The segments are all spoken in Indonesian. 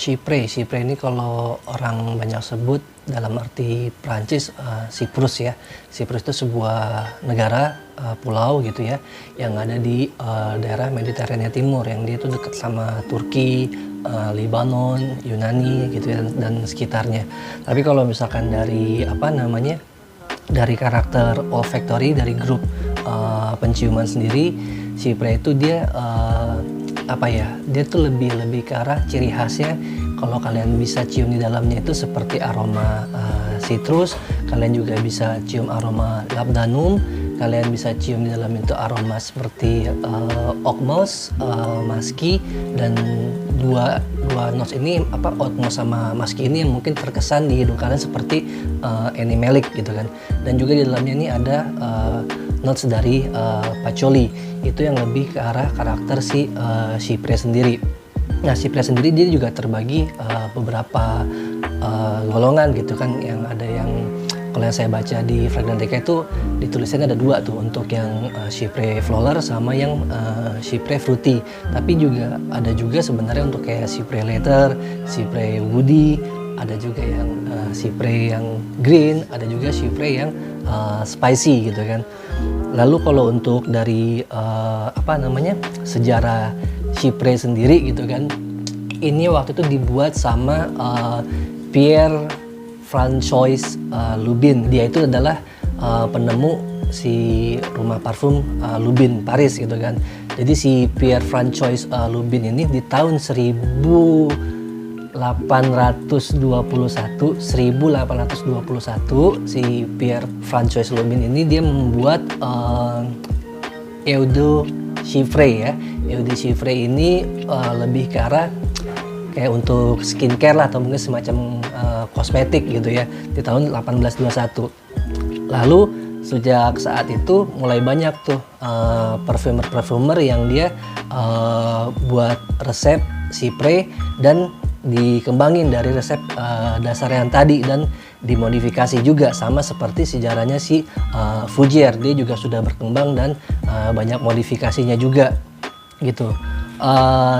Chypre ini kalau orang banyak sebut dalam arti Prancis, Siprus ya. Siprus itu sebuah negara, pulau gitu ya, yang ada di daerah Mediterania Timur, yang dia itu dekat sama Turki, Lebanon, Yunani gitu ya, dan sekitarnya. Tapi kalau misalkan dari dari karakter olfactory, dari grup penciuman sendiri, Chypre itu dia dia tuh lebih ke arah ciri khasnya. Kalau kalian bisa cium di dalamnya itu seperti aroma citrus, kalian juga bisa cium aroma labdanum, kalian bisa cium di dalam itu aroma seperti oak moss, musky, dan dua notes ini oak moss sama musky ini yang mungkin terkesan di hidung kalian seperti animalic gitu kan. Dan juga di dalamnya ini ada notes dari patchouli, itu yang lebih ke arah karakter si Chypre sendiri. Nah, Chypre sendiri dia juga terbagi beberapa golongan gitu kan, yang ada yang kalau yang saya baca di Fragrantica itu ditulisnya ada dua tuh, untuk yang Chypre Floral sama yang Chypre Fruity. Tapi juga ada juga sebenarnya untuk kayak Chypre Leather, Chypre Woody, ada juga yang Chypre yang green, ada juga Chypre yang spicy gitu kan. Lalu kalau untuk dari sejarah Chypre sendiri gitu kan, ini waktu itu dibuat sama Pierre François Lubin. Dia itu adalah penemu si rumah parfum Lubin Paris gitu kan. Jadi si Pierre François Lubin ini di tahun 1821 si Pierre François Lubin ini dia membuat Eau de Chypre ya. Eau de Chypre ini lebih ke arah kayak untuk skincare lah, atau mungkin semacam kosmetik gitu ya, di tahun 1821. Lalu sejak saat itu mulai banyak tuh parfumer yang dia buat resep Chypre dan dikembangin dari resep dasar yang tadi dan dimodifikasi juga, sama seperti sejarahnya si Fougère. Dia juga sudah berkembang dan banyak modifikasinya juga gitu.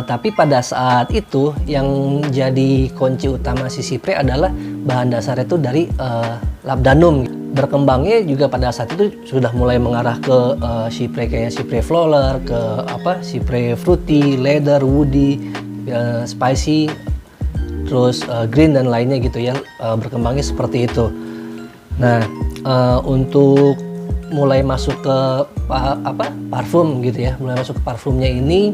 Tapi pada saat itu yang jadi kunci utama si Chypre adalah bahan dasarnya itu dari labdanum. Berkembangnya juga pada saat itu sudah mulai mengarah ke Chypre kayak Chypre Floral, ke Chypre Fruity, Leather, Woody, spicy, terus green dan lainnya gitu ya. Berkembangnya seperti itu. Nah, untuk mulai masuk ke parfum gitu ya, mulai masuk ke parfumnya ini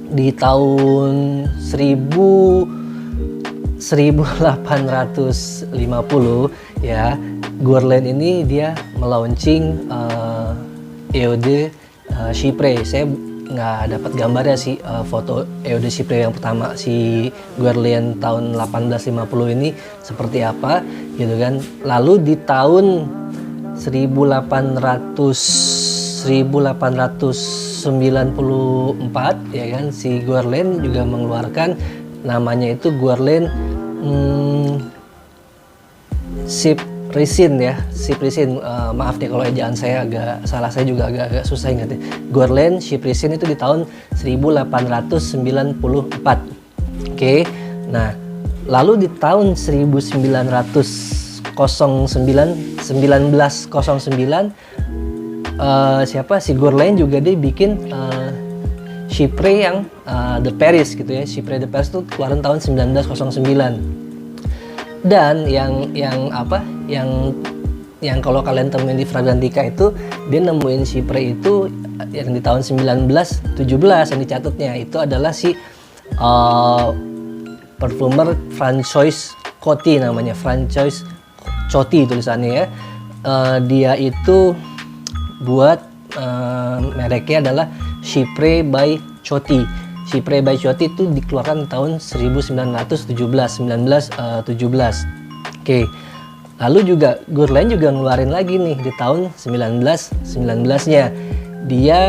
di tahun 1850 ya, Guerlain ini dia melaunching Eau de Chypre. Saya nggak dapat gambarnya sih, foto Eau de Chypre yang pertama si Guerlain tahun 1850 ini seperti apa gitu kan. Lalu di tahun 1894 ya kan, si Guerlain juga mengeluarkan namanya itu Guerlain Cypricin ya, Cypricin. Maaf deh kalau ejaan saya agak salah, saya juga agak susah ingat ya. Guerlain Cypricin itu di tahun 1894. Oke. Nah, lalu di tahun 1909 si Guerlain juga dia bikin Chypre yang de Paris gitu ya. Chypre de Paris itu keluaran tahun 1909. Dan yang kalau kalian temuin di Fragrantica itu, dia nemuin Chypre itu yang di tahun 1917 yang dicatatnya itu adalah si perfumer François Coty, namanya François Coty tulisannya ya. Dia itu buat mereknya adalah Chypre by Coty. Chypre by Coty itu dikeluarkan tahun 1917. Oke. Lalu juga Guerlain juga ngeluarin lagi nih di tahun 1919-nya. Dia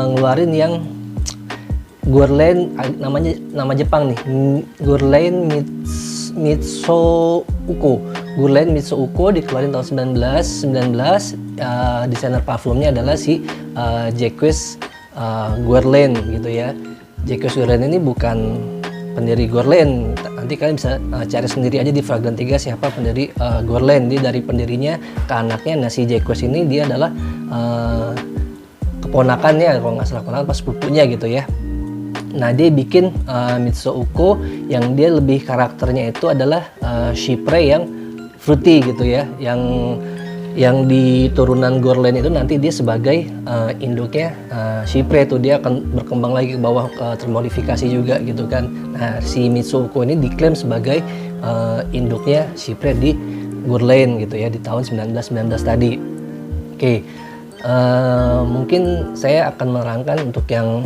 ngeluarin yang Guerlain, nama Jepang nih, Guerlain Mitsouko. Guerlain Mitsouko dikeluarin tahun 1919. Desainer parfumnya adalah si Jacques Guerlain gitu ya. Jacques Guerlain ini bukan pendiri Guerlain. Nanti kalian bisa cari sendiri aja di Fragrantica siapa pendiri Guerlain. Dia dari pendirinya ke anaknya. Nah, si Jacques ini dia adalah keponakannya, kalau nggak salah keponakan pas sepupunya gitu ya. Nah, dia bikin Mitsuo Uko yang dia lebih karakternya itu adalah Chypre yang fruity gitu ya, yang di turunan Guerlain itu nanti dia sebagai induknya Chypre tuh, dia akan berkembang lagi ke bawah termodifikasi juga gitu kan. Nah, si Mitsuo Uko ini diklaim sebagai induknya Chypre di Guerlain gitu ya di tahun 1919 tadi. Oke. Mungkin saya akan menerangkan untuk yang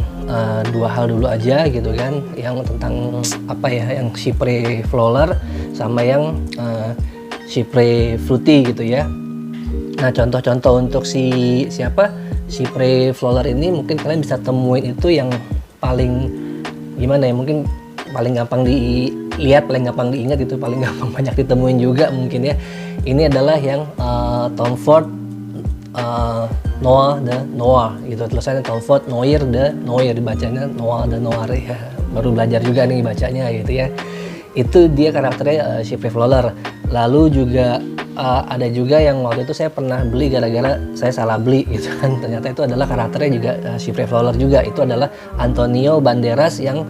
dua hal dulu aja gitu kan, yang tentang apa ya, yang Chypre Flower sama yang Chypre Fruity gitu ya. Nah, contoh-contoh untuk Chypre Flower ini mungkin kalian bisa temuin itu yang paling gimana ya, mungkin paling gampang dilihat, paling gampang diingat, itu paling gampang banyak ditemuin juga mungkin ya. Ini adalah yang Tom Ford Noir de Noir gitu, tulisannya Tom Ford Noir de Noir, dibacanya Noir de Noir ya, baru belajar juga nih bacanya gitu ya. Itu dia karakternya Chypre Flower. Lalu juga ada juga yang waktu itu saya pernah beli gara-gara saya salah beli gitu kan, ternyata itu adalah karakternya juga Chypre Flower juga. Itu adalah Antonio Banderas yang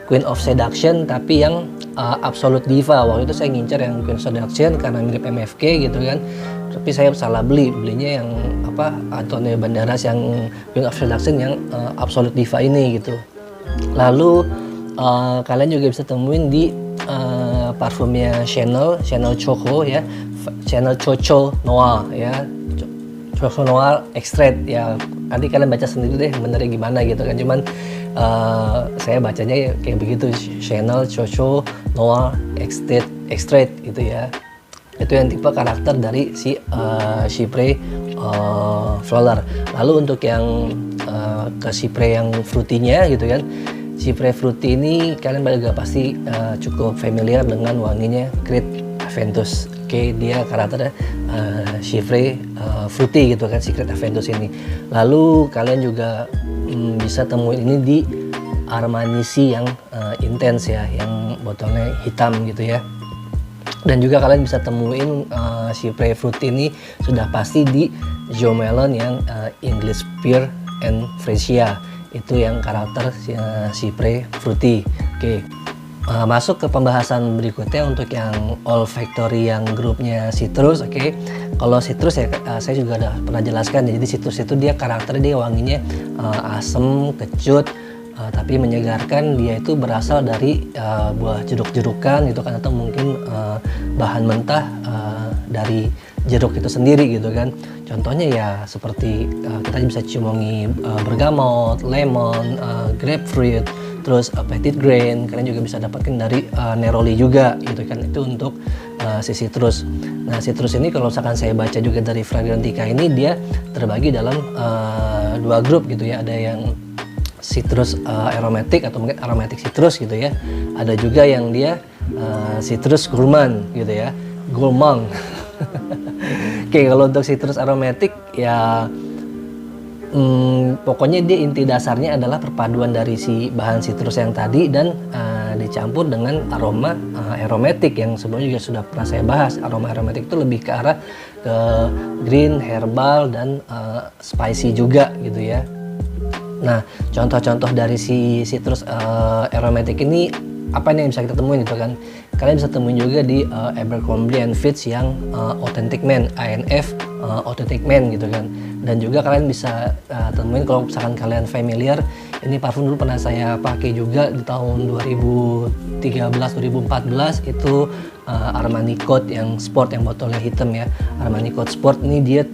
Queen of Seduction tapi yang Absolute Diva. Waktu itu saya ngincar yang Queen of Seduction karena mirip MFK gitu kan, tapi saya salah belinya yang Antonio Banderas yang Queen of Seduction yang Absolute Diva ini gitu. Lalu kalian juga bisa temuin di parfumnya Chanel Choco ya, Chanel Choco Noir ya, Choco Noir Extrait ya. Nanti kalian baca sendiri deh benernya gimana gitu kan, cuman saya bacanya kayak begitu, Chanel Choco Noir Extrait gitu ya. Itu yang tipe karakter dari si Chypre Flower. Lalu untuk yang ke Chypre yang fruity-nya gitu kan, Chypre Fruity ini kalian juga pasti cukup familiar dengan wanginya Creed Aventus. Oke, dia karakternya Chypre Fruity gitu kan, si Creed Aventus ini. Lalu kalian juga bisa temuin ini di Armanici yang intens ya, yang botolnya hitam gitu ya. Dan juga kalian bisa temuin Chypre Fruity ini sudah pasti di Jo Malone yang English Pear and Freesia. Itu yang karakter Chypre Fruity. Oke. Masuk ke pembahasan berikutnya untuk yang olfactory yang grupnya citrus. Oke. Kalau citrus ya saya juga udah pernah jelaskan ya. Jadi citrus itu dia karakternya, dia wanginya asem, kecut, tapi menyegarkan. Dia itu berasal dari buah jeruk-jerukan gitu kan, atau mungkin bahan mentah dari jeruk itu sendiri gitu kan. Contohnya ya seperti kita bisa cium wangi bergamot, lemon, grapefruit, terus petit grain. Kalian juga bisa dapatkan dari neroli juga gitu kan. Itu untuk si citrus. Nah, citrus ini kalau misalkan saya baca juga dari Fragrantica ini, dia terbagi dalam dua grup gitu ya. Ada yang citrus aromatic atau mungkin aromatic citrus gitu ya. Ada juga yang dia citrus gourmand gitu ya, gourmand. Oke, kalau untuk citrus aromatic ya pokoknya dia inti dasarnya adalah perpaduan dari si bahan citrus yang tadi dan dicampur dengan aroma aromatic yang sebelumnya juga sudah pernah saya bahas. Aroma aromatic itu lebih ke arah ke green, herbal, dan spicy juga gitu ya. Nah, contoh-contoh dari si citrus aromatic ini apa nih yang bisa kita temuin gitu kan. Kalian bisa temuin juga di Abercrombie & Fitch yang Authentic Man, ANF Authentic Man gitu kan. Dan juga kalian bisa temuin, kalau misalkan kalian familiar, ini parfum dulu pernah saya pakai juga di tahun 2013-2014, itu Armani Code yang sport, yang botolnya hitam ya. Armani Code Sport ini dia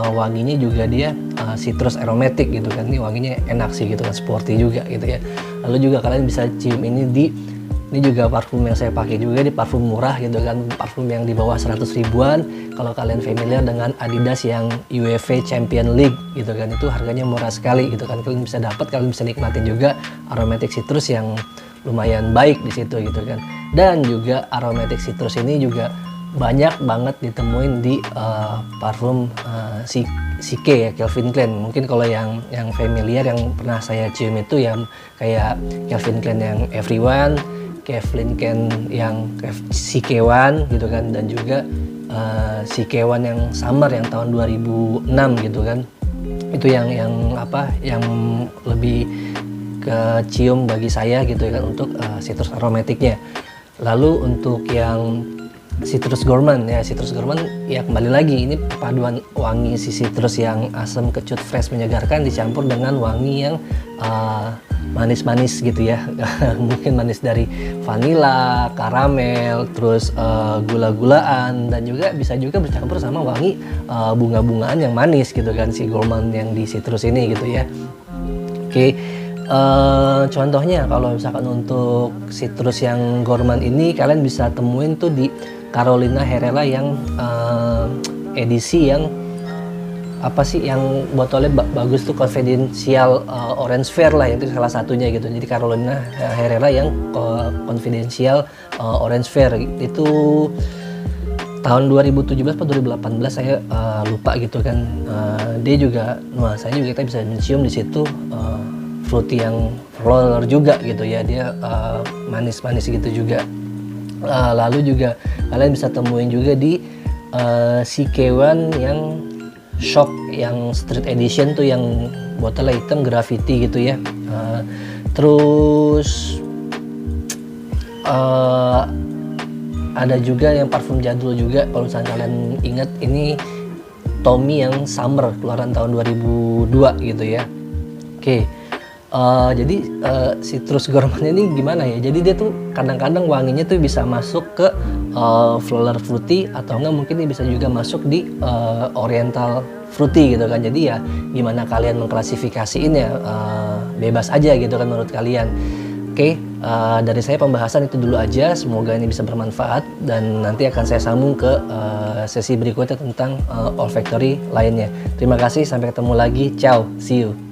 wanginya juga dia citrus aromatic gitu kan. Ini wanginya enak sih gitu kan, sporty juga gitu ya. Lalu juga kalian bisa cium ini ini juga parfum yang saya pakai juga, di parfum murah gitu kan, parfum yang di bawah 100 ribuan. Kalau kalian familiar dengan Adidas yang UEFA Champion League gitu kan, itu harganya murah sekali gitu kan. Kalian bisa dapat, kalian bisa nikmatin juga aromatic citrus yang lumayan baik di situ gitu kan. Dan juga aromatic citrus ini juga banyak banget ditemuin di parfum CK ya, Calvin Klein. Mungkin kalau yang familiar yang pernah saya cium itu yang kayak Calvin Klein yang Everyone, Calvin Klein yang CK1 gitu kan, dan juga CK1 yang Summer yang tahun 2006 gitu kan. Itu yang lebih kecium bagi saya gitu kan untuk citrus aromatiknya. Lalu untuk yang citrus gourmand ya, citrus gourmand ya kembali lagi ini paduan wangi si citrus yang asam, kecut, fresh, menyegarkan dicampur dengan wangi yang manis-manis gitu ya. Mungkin manis dari vanila, karamel, terus gula-gulaan, dan juga bisa juga bercampur sama wangi bunga-bungaan yang manis gitu kan si gourmand yang di citrus ini gitu ya. Oke. Contohnya kalau misalkan untuk citrus yang gourmand ini kalian bisa temuin tuh di Carolina Herrera yang edisi yang yang botolnya bagus tuh, confidential orange fair lah, itu salah satunya gitu. Jadi Carolina Herrera yang confidential orange fair itu tahun 2017 atau 2018 saya lupa gitu kan. Dia juga nuansanya juga kita bisa mencium di situ fruity yang floral juga gitu ya, dia manis-manis gitu juga. Lalu juga kalian bisa temuin juga di CK1 yang Shock yang street edition tuh yang botolnya hitam graffiti gitu ya. Terus ada juga yang parfum jadul juga, kalau misalnya kalian ingat, ini Tommy yang Summer keluaran tahun 2002 gitu ya. Oke. Jadi citrus gourmand ini gimana ya? Jadi dia tuh kadang-kadang wanginya tuh bisa masuk ke floral fruity, atau enggak mungkin dia bisa juga masuk di oriental fruity gitu kan. Jadi ya gimana kalian mengklasifikasiin ya, bebas aja gitu kan menurut kalian. Oke, dari saya pembahasan itu dulu aja. Semoga ini bisa bermanfaat, dan nanti akan saya sambung ke sesi berikutnya tentang olfactory lainnya. Terima kasih, sampai ketemu lagi. Ciao, see you.